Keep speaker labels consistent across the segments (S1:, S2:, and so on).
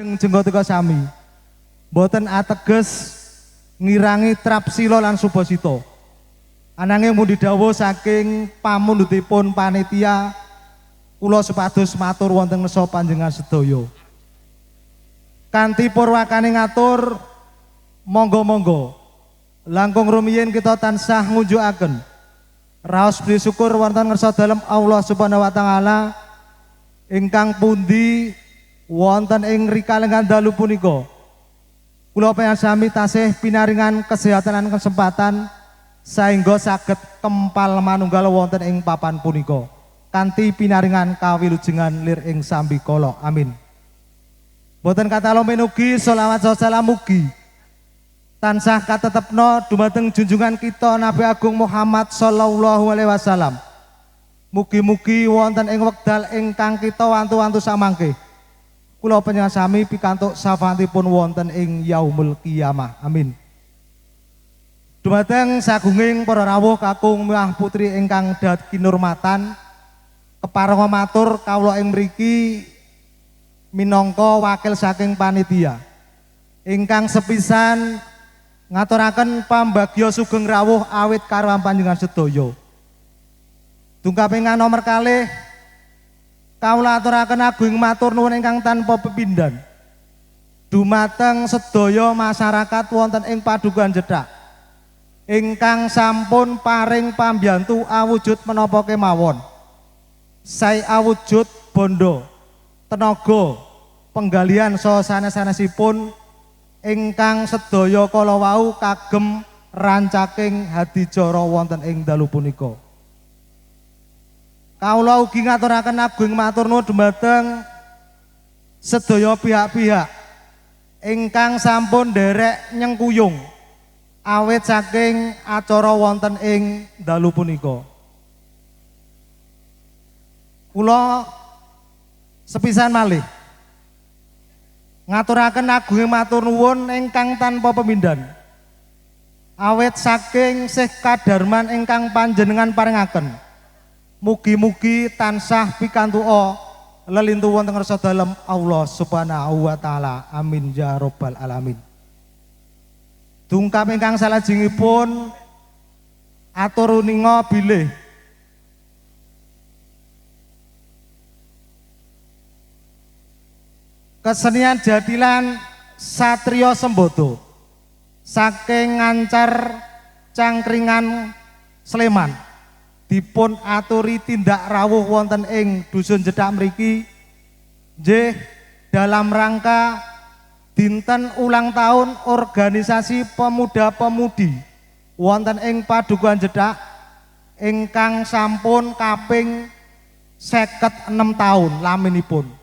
S1: Jenggotika sami boten ateges ngirangi trapsila lan subasita ananging mundi dawuh saking pamundhutipun panitia kula supados matur wonten ngarsa panjenengan sedaya kanthi purwakane ngatur monggo-monggo langkung rumiyin kita tansah ngunjukaken raos budi syukur wonten ngarsa dalem Allah Subhanahu wa taala ingkang pundi wonten ing rikalengan dalu punika kula panjenengan tasih pinaringan kesehatan lan kesempatan saengga saged kempal manunggal wonten ing papan punika kanthi pinaringan kawilujengan lir ing sambikala amin. Boten kata lomen ugi sholawat salam mugi tansah katetepna dumateng junjungan kita Nabi Agung Muhammad sallallahu alaihi wasallam. Mugi-mugi wonten ing wekdal ingkang kita wantu-wantu samangke kula panjenengan sami pikantuk syafaatipun wonten ing yaumul qiyamah amin. Dumateng sagunging para rawuh kakung miwah putri ingkang dhat kinurmatan keparenga matur kawula ing mriki minangka wakil saking panitia ingkang sepisan ngaturaken pambagya sugeng rawuh awit karo panjenengan sedaya. Dungkaping nomor kalih kawula aturaken agung matur nuwun ingkang tanpa pepindhan dumateng sedaya masyarakat wonten ing Padukuhan Jedhak ingkang sampun paring pambiyantu awujud menapa kemawon sae awujud bondo tenaga penggalian saha sanes-sanesipun ingkang sedaya kala wau kagem rancaking hadicara wonten ing dalu punika. Kawula ugi ngaturaken agung matur nuwun dumateng sedaya pihak-pihak ingkang sampun nderek nyengkuyung awit saking acara wonten ing dalu punika. Kula sepisan malih ngaturaken agung matur nuwun ingkang tanpa pemindhan awet saking Syekh Kadarman ingkang panjenengan paringaken mugi-mugi tansah pikantuka lelintu wonten ngarsa dalem Allah Subhanahu wa taala amin ya rabbal alamin. Dungkap ingkang salajengipun atur uninga bilih kesenian jadilan Satrio Sembodo saking Ngancar Cangkringan Sleman dipun aturi tindak rawuh wonten ing dusun Jedhak mriki nggih dalam rangka dinten ulang tahun organisasi pemuda-pemudi wonten ing Padukuhan Jedhak ingkang sampun kaping 56 tahun laminipun.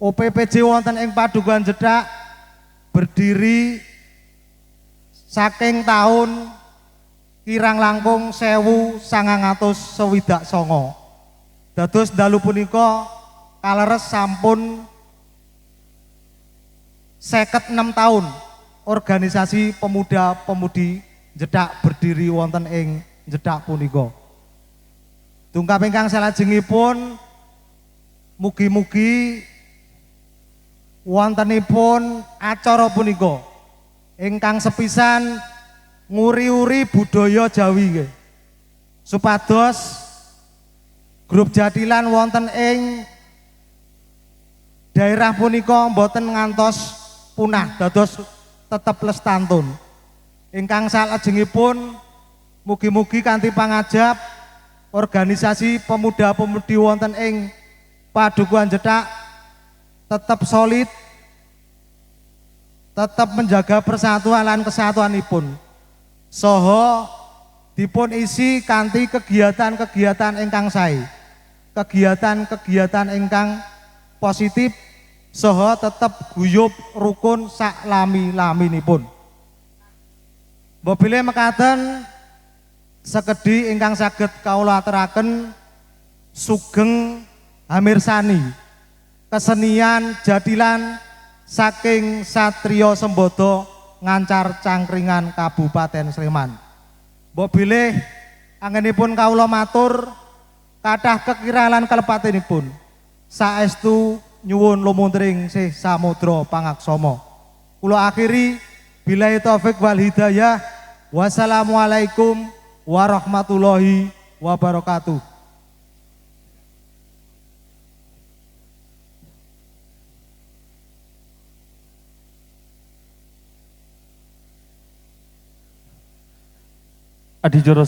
S1: OPPJ wonten ing Padukuhan Jedhak berdiri saking tahun kirang langkung 1969. Dados dalu punika kaleres sampun 56 tahun organisasi pemuda-pemudi Jedhak berdiri wonten ing Jedhak punika. Dungkap ingkang salajengipun mugi-mugi wontenipun acara punika ingkang sepisan nguri-uri budaya Jawi nggih supados grup jadilan wonten ing daerah punika boten ngantos punah dados tetep lestantun ingkang salajengipun mugi-mugi kanthi pangajab organisasi pemuda-pemudi wonten ing Padukuhan Jedhak tetap solid, tetap menjaga persatuan lan kesatuanipun. Soho dipun isi kanthi kegiatan-kegiatan ingkang sae, kegiatan-kegiatan ingkang positif, soho tetap guyub rukun sak lami-laminipun. Bobile mekaten sekedhi ingkang saged kawula aturaken sugeng hamirsani kesenian jadilan saking Satrio Sembodo Ngancar Cangkringan Kabupaten Sleman. Mbok bilih angenipun kawula matur kathah kekiralan kalepatenipun saestu nyuwun lumuntring sih samudra pangaksama. Kula akhiri billahi taufik wal hidayah. Wassalamualaikum warahmatullahi wabarakatuh.
S2: Adijoro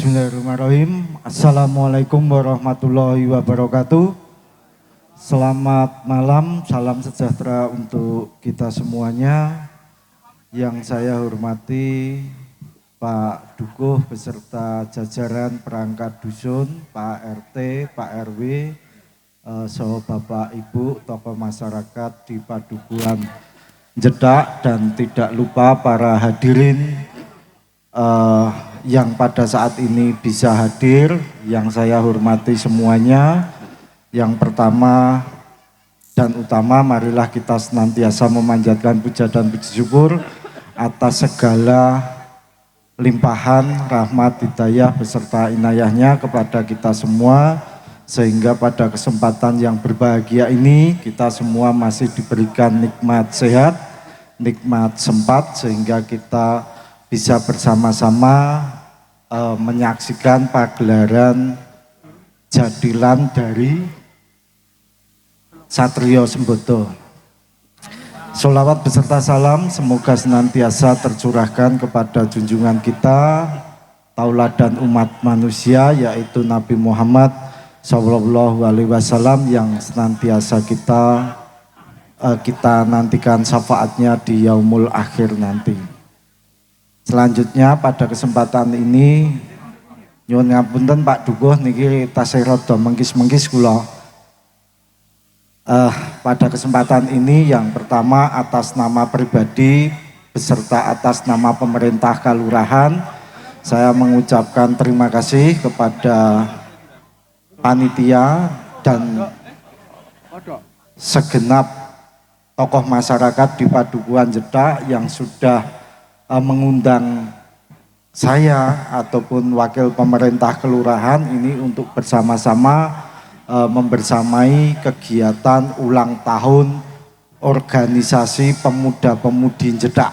S2: Bismillahirrahmanirrahim. Assalamualaikum warahmatullahi wabarakatuh. Selamat malam, salam sejahtera untuk kita semuanya. Yang saya hormati Pak Dukuh beserta jajaran perangkat dusun, Pak RT, Pak RW, Bapak Ibu, tokoh masyarakat di Padukuhan Jedak, dan tidak lupa para hadirin yang pada saat ini bisa hadir, yang saya hormati semuanya. Yang pertama dan utama, marilah kita senantiasa memanjatkan puja dan puji syukur atas segala limpahan rahmat hidayah beserta inayahnya kepada kita semua, sehingga pada kesempatan yang berbahagia ini kita semua masih diberikan nikmat sehat, nikmat sempat, sehingga kita bisa bersama-sama menyaksikan pagelaran jadilan dari Satrio Sembodo. Sholawat beserta salam semoga senantiasa tercurahkan kepada junjungan kita, tauladan umat manusia, yaitu Nabi Muhammad SAW, yang senantiasa kita nantikan syafaatnya di yaumul akhir nanti. Selanjutnya pada kesempatan ini nyuwun ngapunten Pak Dukuh niki tasih rada mengkis-mengkis kula. Pada kesempatan ini yang pertama atas nama pribadi beserta atas nama pemerintah Kalurahan, saya mengucapkan terima kasih kepada panitia dan segenap tokoh masyarakat di Padukuhan Jedak yang sudah mengundang saya ataupun wakil pemerintah kelurahan ini untuk bersama-sama membersamai kegiatan ulang tahun organisasi pemuda-pemudi Jedak.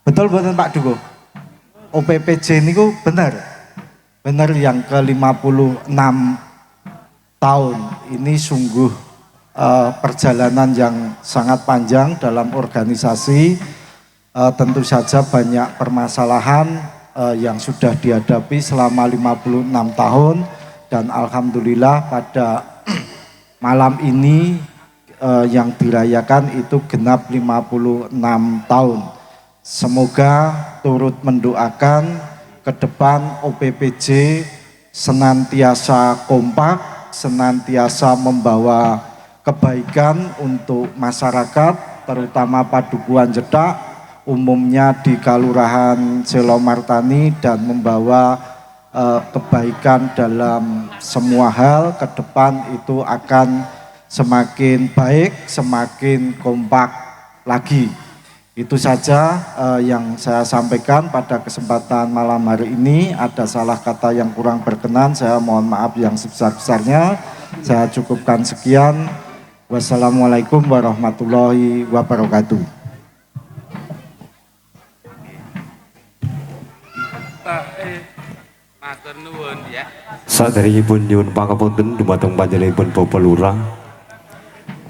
S2: Betul betul Pak Dukuh? OPPJ ini benar yang ke-56 tahun. Ini sungguh perjalanan yang sangat panjang dalam organisasi. Tentu saja banyak permasalahan yang sudah dihadapi selama 56 tahun, dan alhamdulillah pada malam ini yang dirayakan itu genap 56 tahun. Semoga turut mendoakan ke depan OPPJ senantiasa kompak, senantiasa membawa kebaikan untuk masyarakat, terutama Padukuhan Jedak, umumnya di Kalurahan Selomartani, dan membawa kebaikan dalam semua hal. Ke depan itu akan semakin baik, semakin kompak lagi. Itu saja yang saya sampaikan pada kesempatan malam hari ini. Ada salah kata yang kurang berkenan, saya mohon maaf yang sebesar-besarnya. Saya cukupkan sekian. Wassalamualaikum warahmatullahi wabarakatuh.
S3: Saderengipun nyuwun pangapunten dumateng panjenenganipun Bapak Lurah,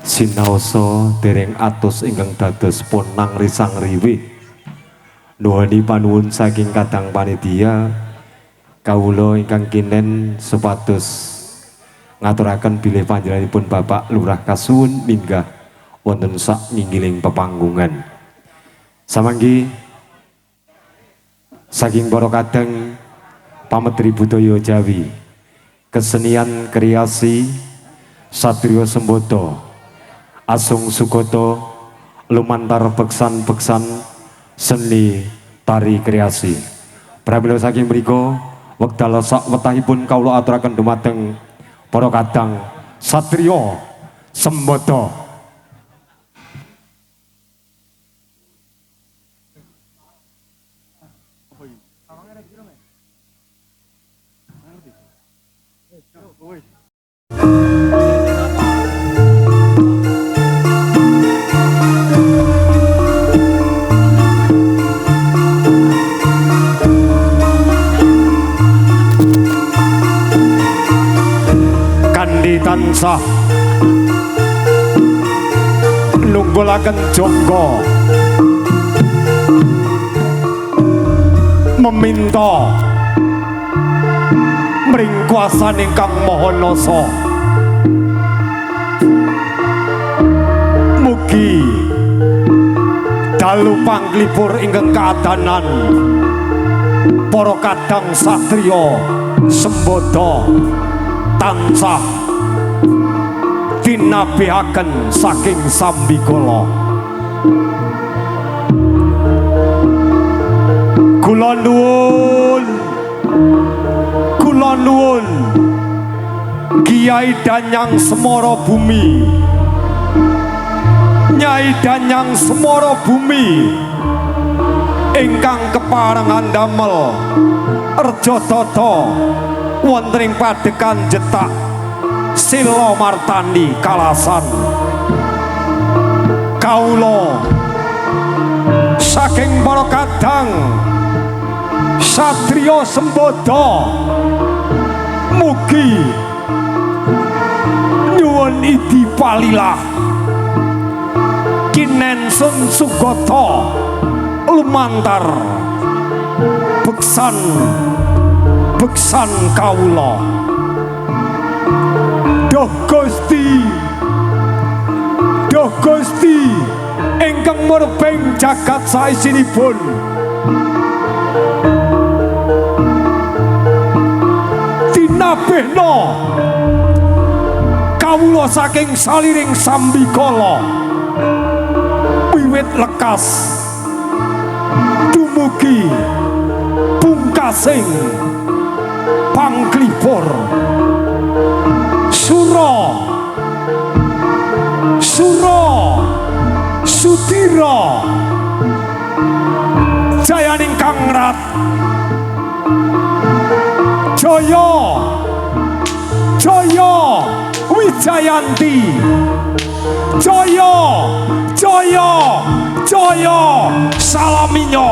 S3: sinaosa dereng atus ingkang dados ponang risang riwih nuwuni panuwun saking kadang panitia kawula ingkang kinen supados ngaturaken bilih panjenenganipun Bapak Lurah kasuwun minggah wonten sak nginggiling pepanggungan. Samanggi saking para kadang pametri budaya Jawi, kesenian kreasi Satrio Sembodo, Asung Sukoto, lumantar beksan-beksan seni tari kreasi. Pramila saking mriku wekdal sak wetahipun kawula aturaken dumateng para kadang Satrio Sembodo. Tansah nunggulaken jangga meminta kuasan ingkang maha nasa. Mugi dalu panglipur ingkang kaadanan para kadang satriya sembodo tansah dinabihaken saking sambikala. Kula nuwun Kiai Danyang Semoro Bumi, Nyai Danyang Semoro Bumi ingkang keparengan damel reja tata wonten ing padekan Jetak Sila Martani Kalasan. Kawula saking para kadang satriya sembodo mugi nyuwun idi palilah kinensun sugata lumantar beksan kawula. Duh Gusti ingkang murbeng jagat saesinipun, dinabehna kawula saking saliring sambikala wiwit lekas dumugi pungkasing panglipur Sura Sudira jayaning kangrat Jaya Wijayanti Jaya Salaminyo.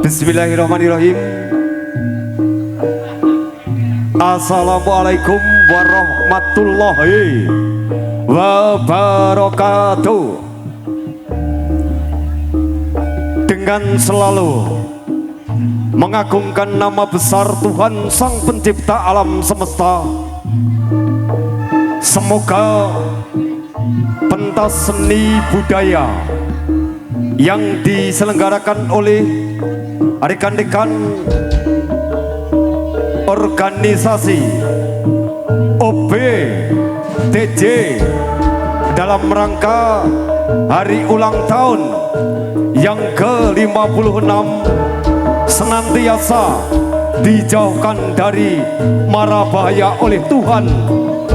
S3: Bismillahirrahmanirrahim. Assalamualaikum warahmatullahi wabarakatuh. Dengan selalu mengagungkan nama besar Tuhan Sang Pencipta alam semesta, semoga pentas seni budaya yang diselenggarakan oleh rekan-rekan organisasi OBTJ dalam rangka hari ulang tahun yang ke-56 senantiasa dijauhkan dari mara bahaya oleh Tuhan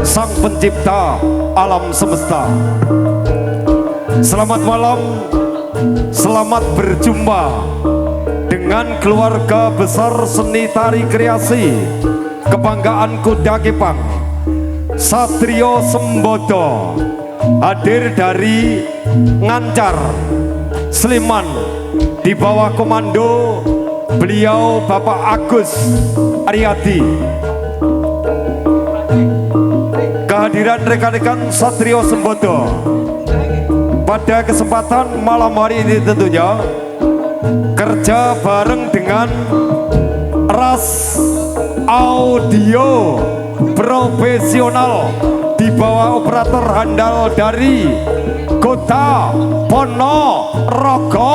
S3: Sang Pencipta alam semesta. Selamat malam, selamat berjumpa dengan keluarga besar seni tari kreasi kebanggaan Kuda Kepang, Satrio Sembodo, hadir dari Ngancar, Sleman, di bawah komando beliau Bapak Agus Aryadi. Kehadiran rekan-rekan Satrio Sembodo pada kesempatan malam hari ini tentunya kerja bareng dengan Ras Audio Profesional di bawah operator handal dari Kota Ponorogo,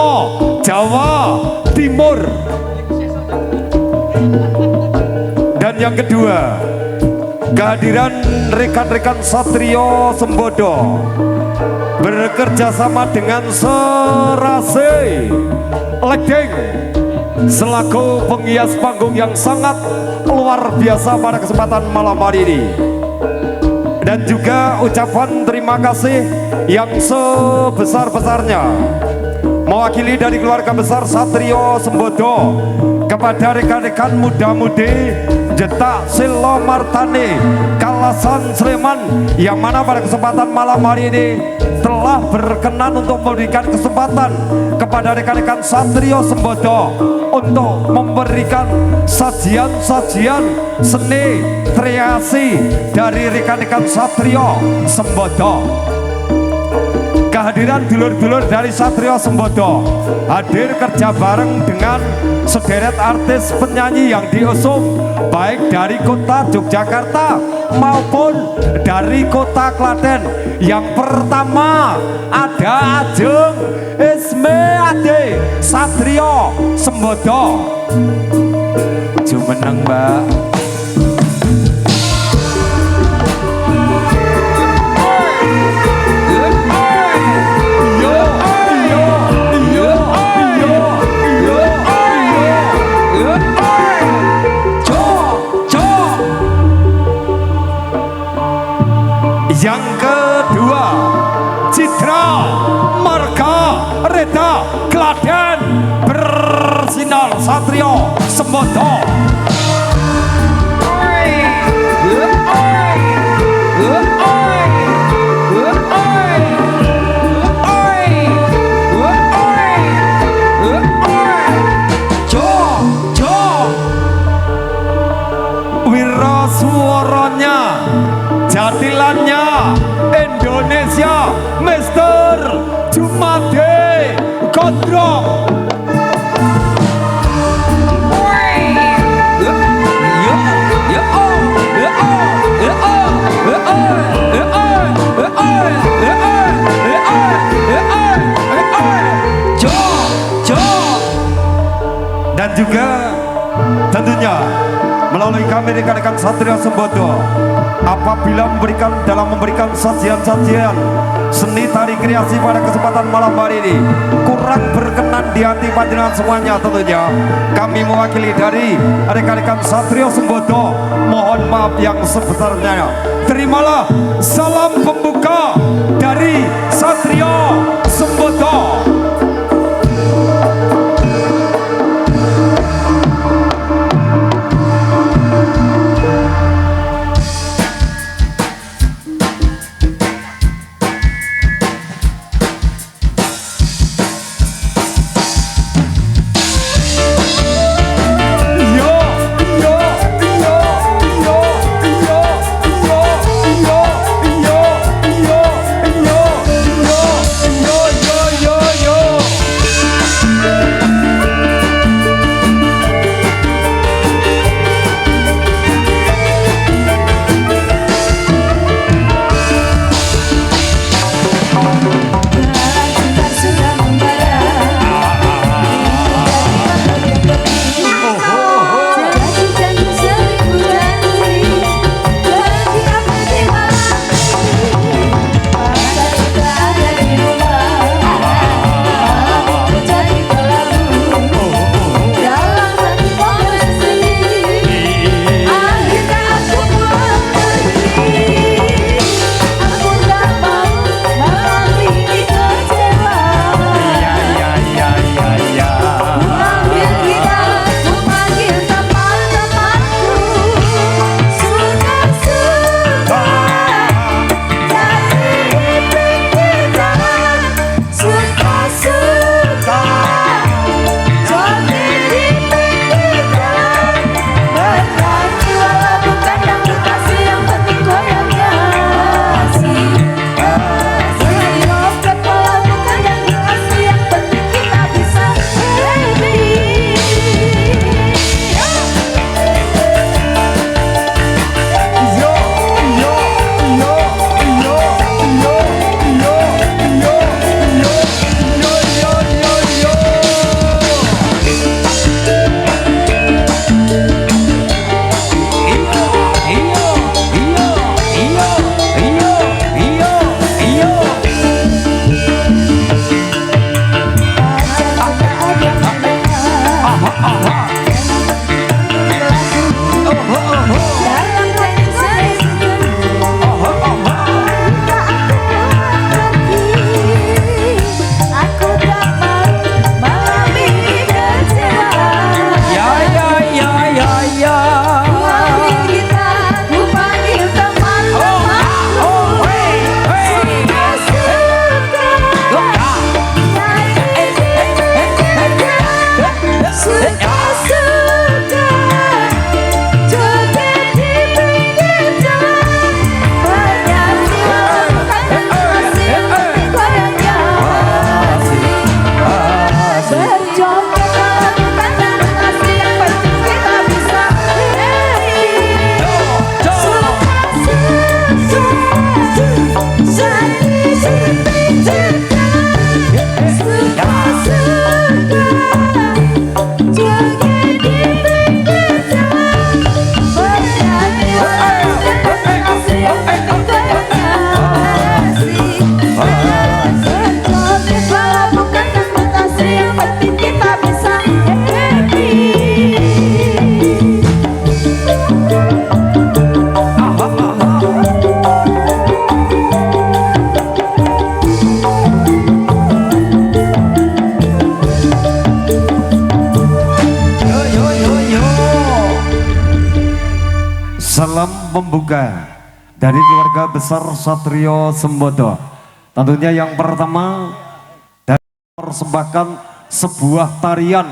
S3: Jawa Timur. Dan yang kedua, kehadiran rekan-rekan Satrio Sembodo bekerja sama dengan Serase Ledeng selaku penghias panggung yang sangat luar biasa pada kesempatan malam hari ini. Dan juga ucapan terima kasih yang sebesar-besarnya mewakili dari keluarga besar Satrio Sembodo kepada rekan-rekan muda-mudi Jetak Silo Martani Kalasan Sleman, yang mana pada kesempatan malam hari ini telah berkenan untuk memberikan kesempatan kepada rekan-rekan Satrio Sembodo untuk memberikan sajian-sajian seni kreasi dari rekan-rekan Satrio Sembodo. Kehadiran dulur-dulur dari Satrio Sembodo hadir kerja bareng dengan sederet artis penyanyi yang diusung baik dari kota Yogyakarta maupun dari kota Klaten. Yang pertama ada Ajeng Isme Ade Satrio Sembodo. Jumeneng Mbak. Yang kedua, Citra Marga Reda Klaten bersinar Satrio Sembodo. Wira suaranya, jatilannya Indonesia, Mister Jumade Gondrong. Dan juga tentunya melalui kami rekan-rekan Satrio Sembodo, apabila dalam memberikan sajian-sajian seni tari kreasi pada kesempatan malam hari ini kurang berkenan di hati panjenengan semuanya. Tentunya kami mewakili dari rekan-rekan Satrio Sembodo mohon maaf yang sebesarnya. Terimalah salam pembuka dari Satrio Sembodo. Salam pembuka dari keluarga besar Satrio Sembodo. Tentunya yang pertama dari persembahkan sebuah tarian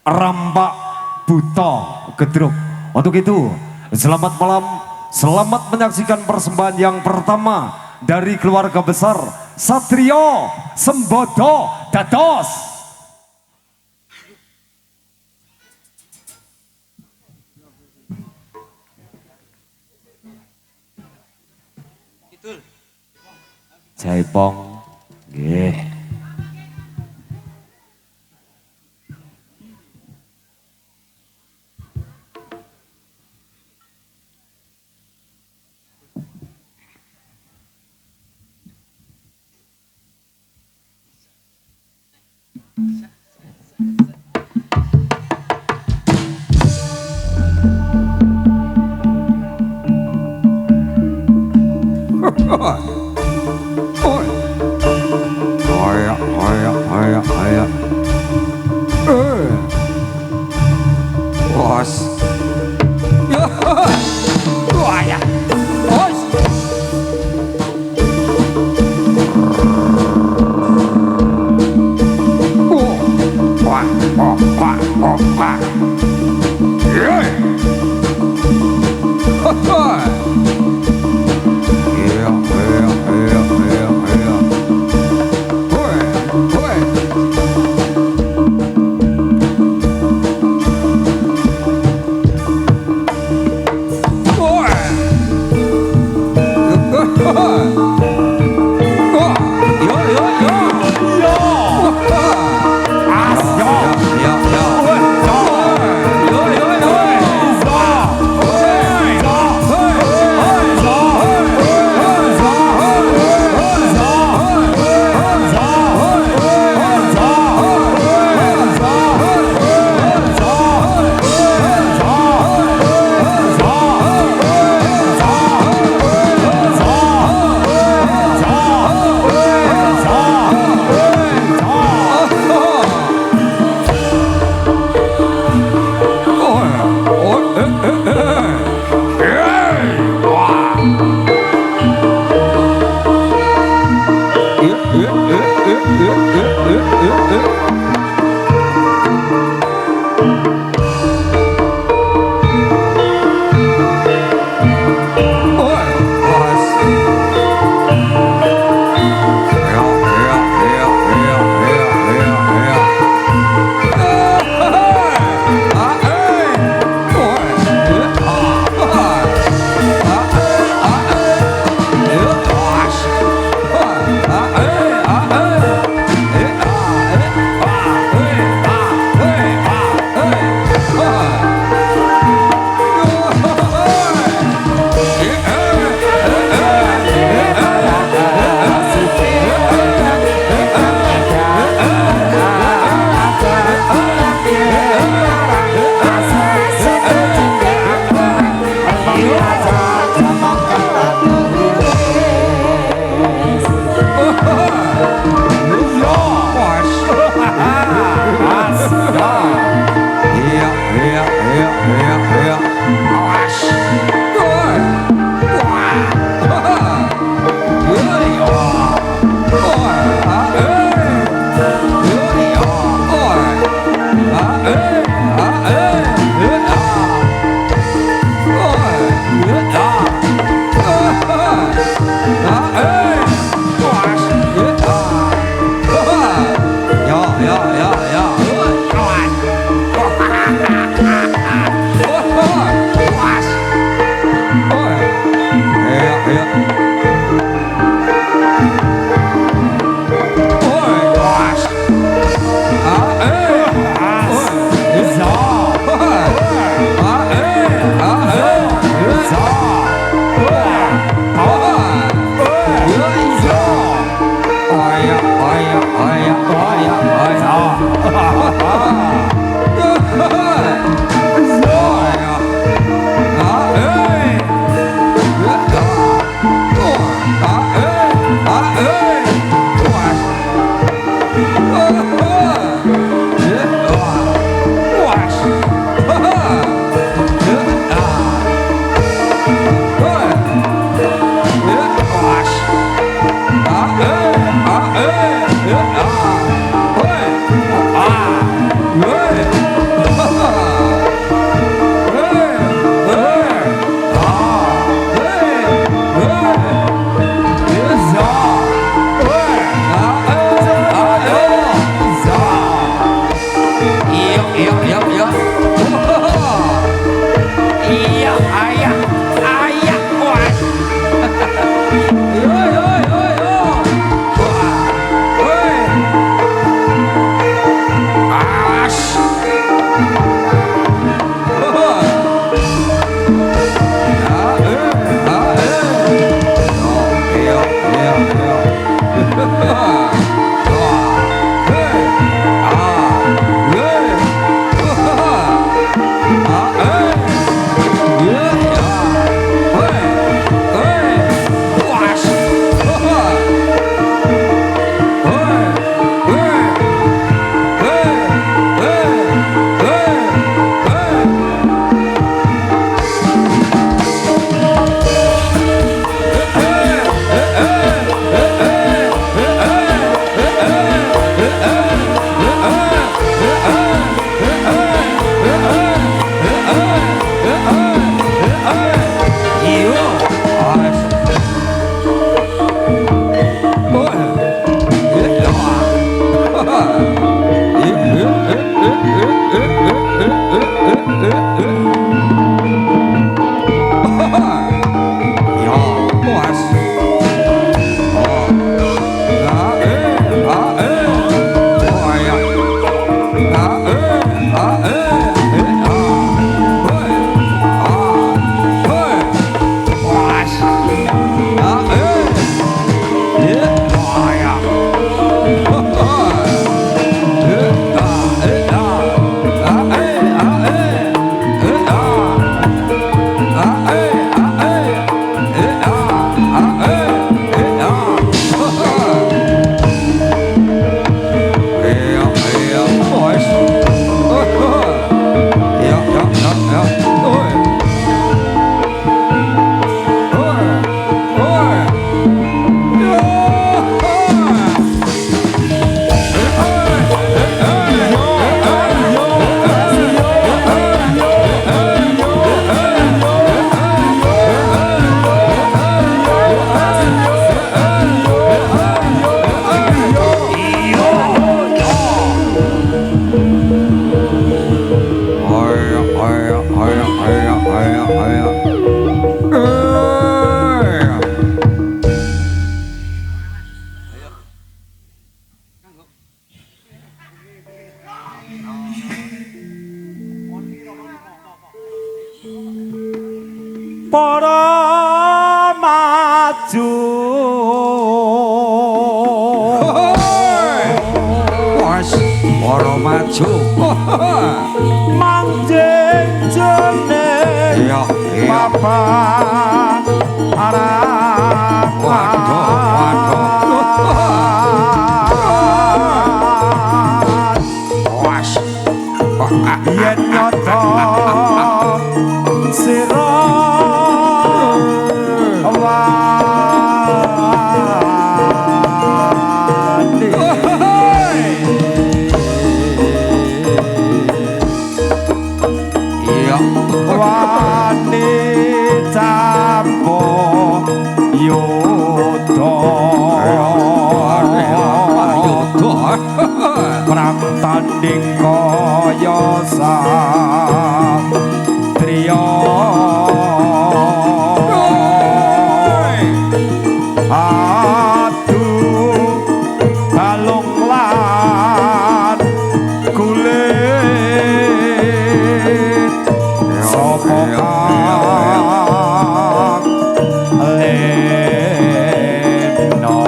S3: Rampak Buto Gedruk. Untuk itu selamat malam, selamat menyaksikan persembahan yang pertama dari keluarga besar Satrio Sembodo Dados. Jaipong, nggih. Para maju
S4: para maju
S3: manjing jeneng
S4: iya iya
S3: papan arang
S4: waduh was
S3: yen nyoto sira
S4: iya
S3: wani campo yuda perang tanding kaya satriya aduh balung lan kulit sapa kang leno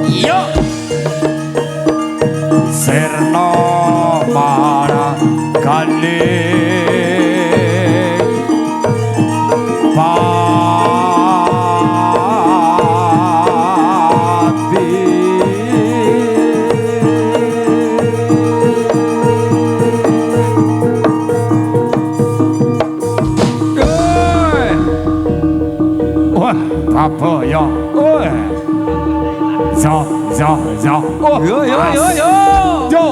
S4: iya
S3: Serna para kali pati wah apa ya za oh
S4: yo yo yo yo
S3: yo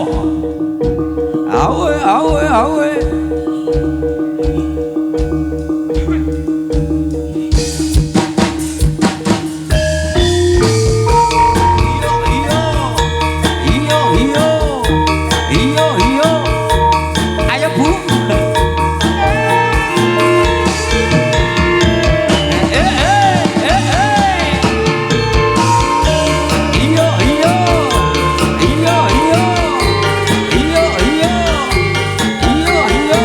S4: awe awe awe iyo iyo iyo iyo ayo bu iyo iyo iyo iyo iyo iyo iyo iyo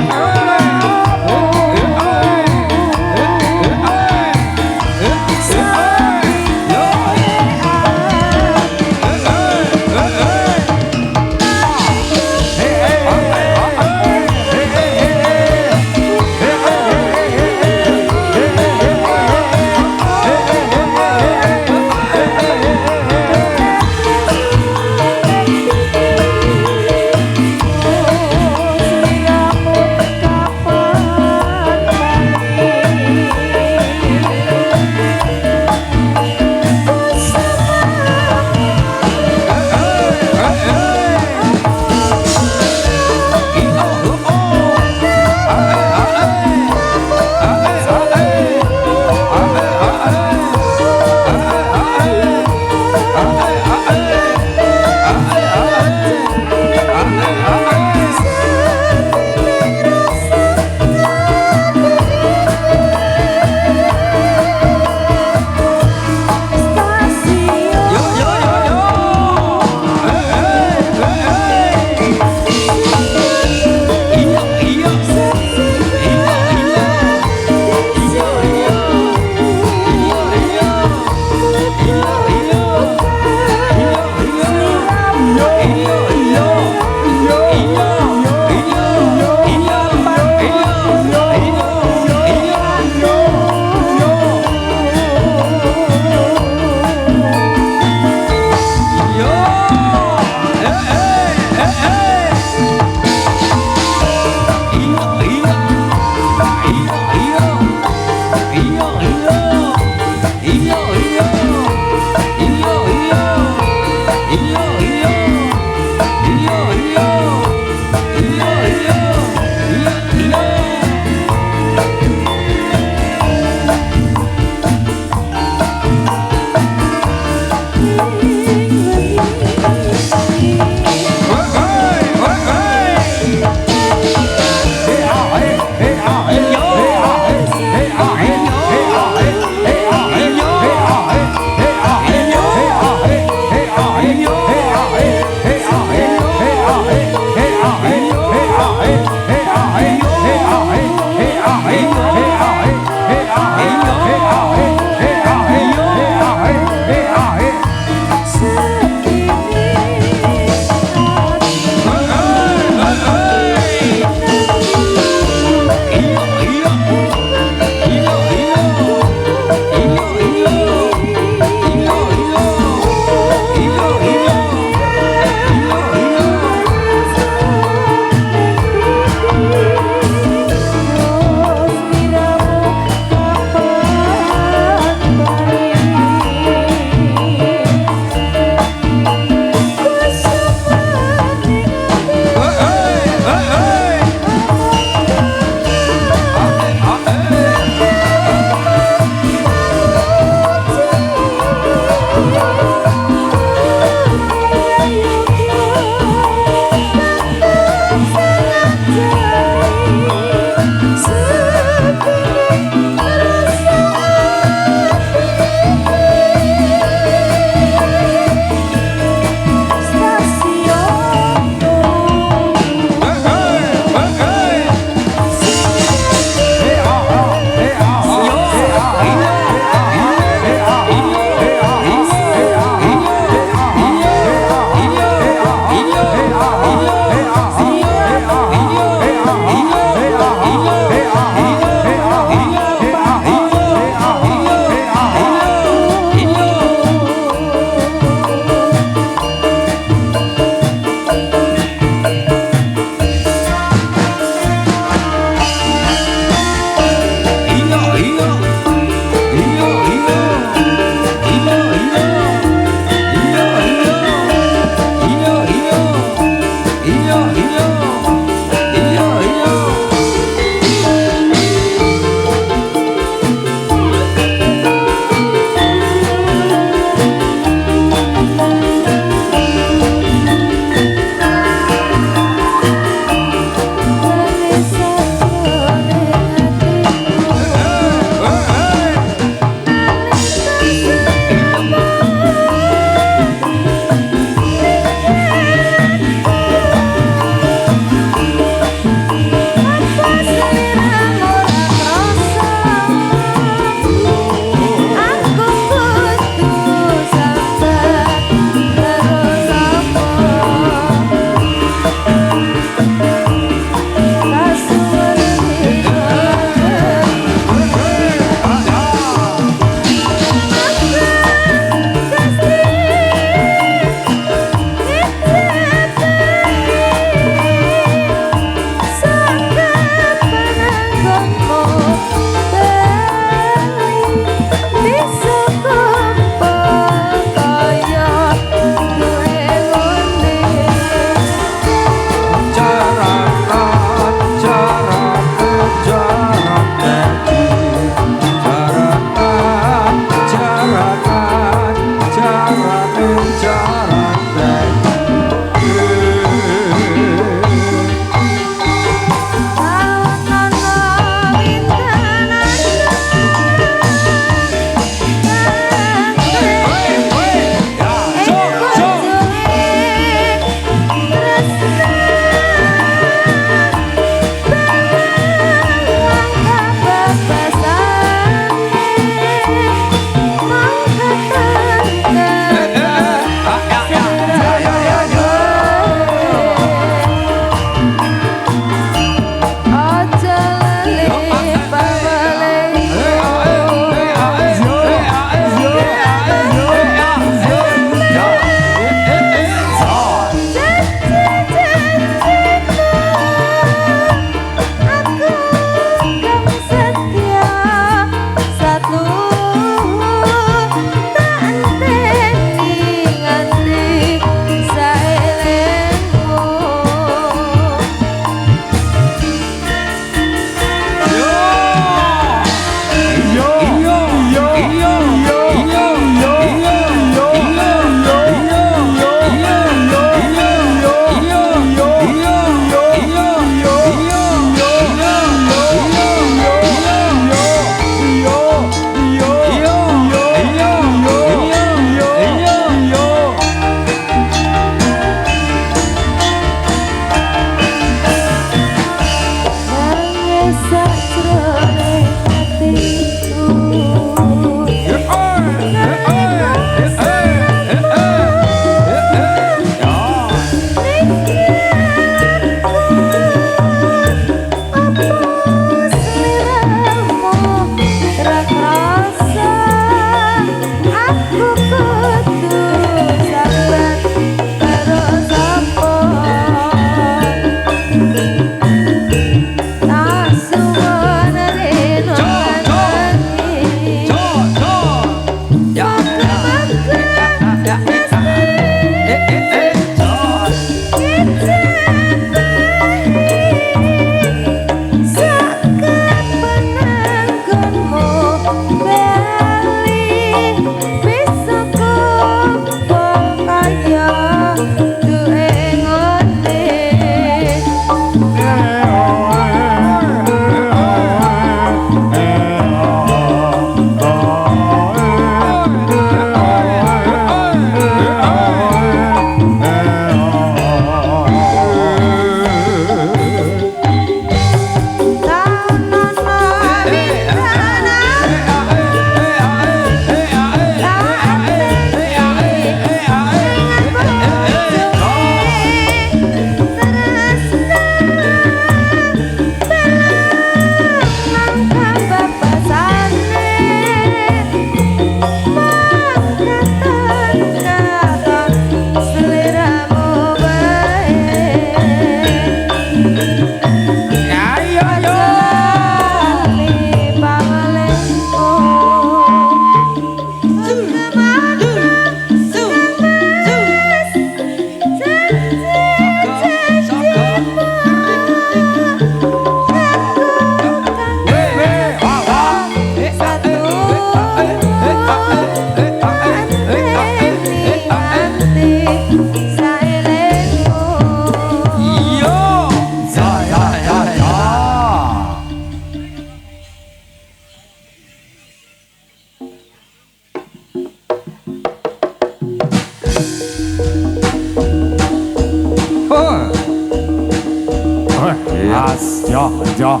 S4: As, ja, ja.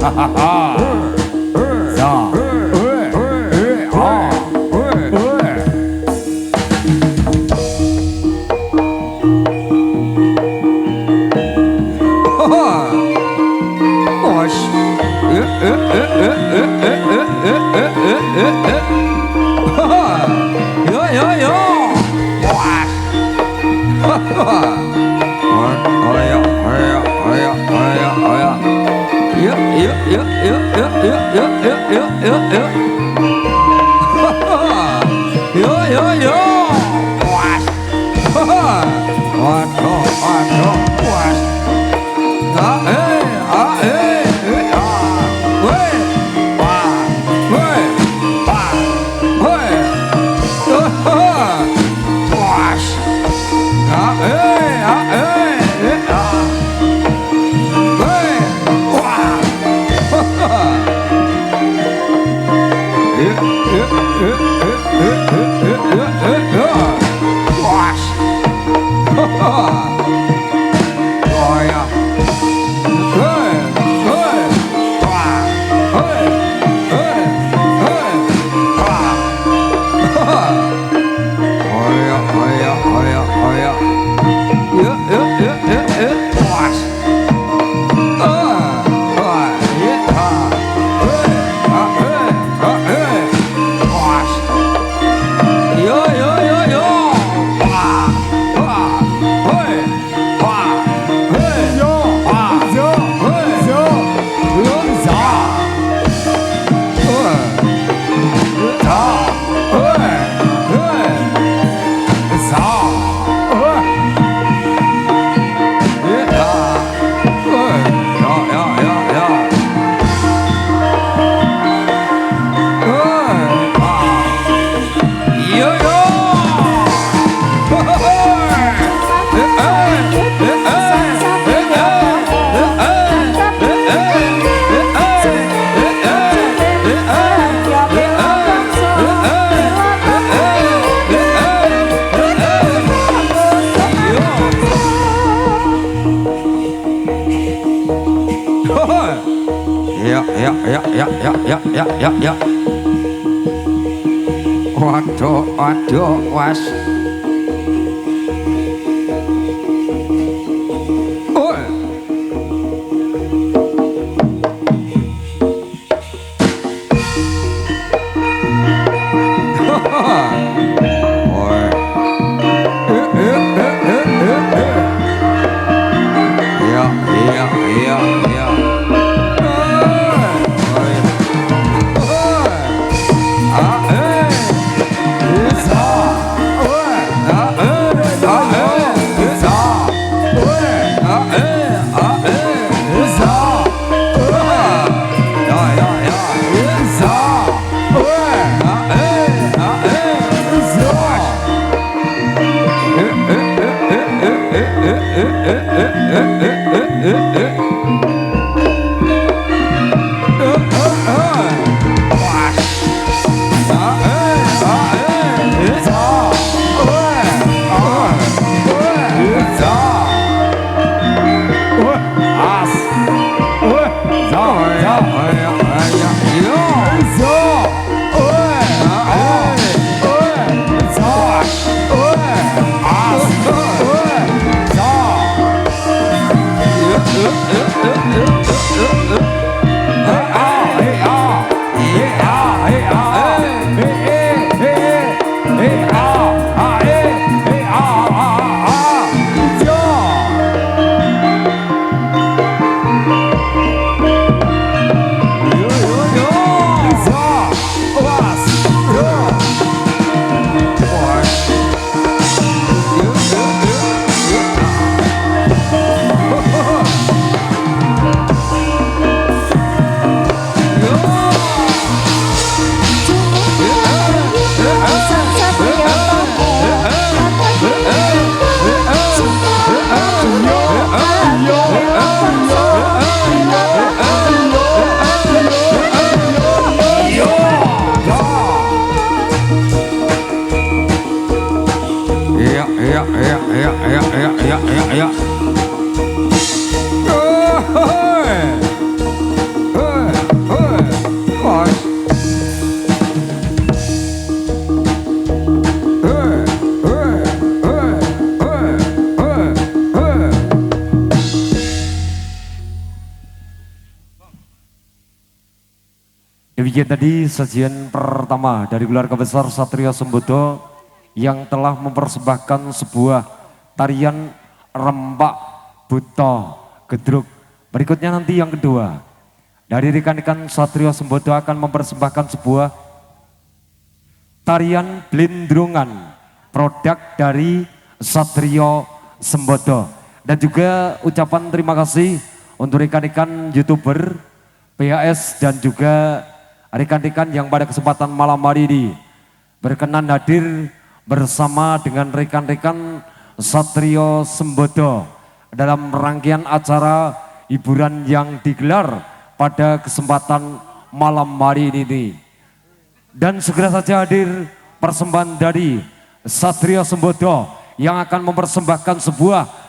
S4: Hahaha. Ja. Ya. Waduh, was.
S3: Demikian tadi sajian pertama dari keluarga besar Satrio Sembodo yang telah mempersembahkan sebuah tarian Rembak Buto Gedruk. Berikutnya nanti yang kedua dari rekan-rekan Satrio Sembodo akan mempersembahkan sebuah tarian Blindrungan, produk dari Satrio Sembodo. Dan juga ucapan terima kasih untuk rekan-rekan YouTuber, PHS dan juga rekan-rekan yang pada kesempatan malam hari ini berkenan hadir bersama dengan rekan-rekan Satrio Sembodo dalam rangkaian acara hiburan yang digelar pada kesempatan malam hari ini. Dan segera saja hadir persembahan dari Satrio Sembodo yang akan mempersembahkan sebuah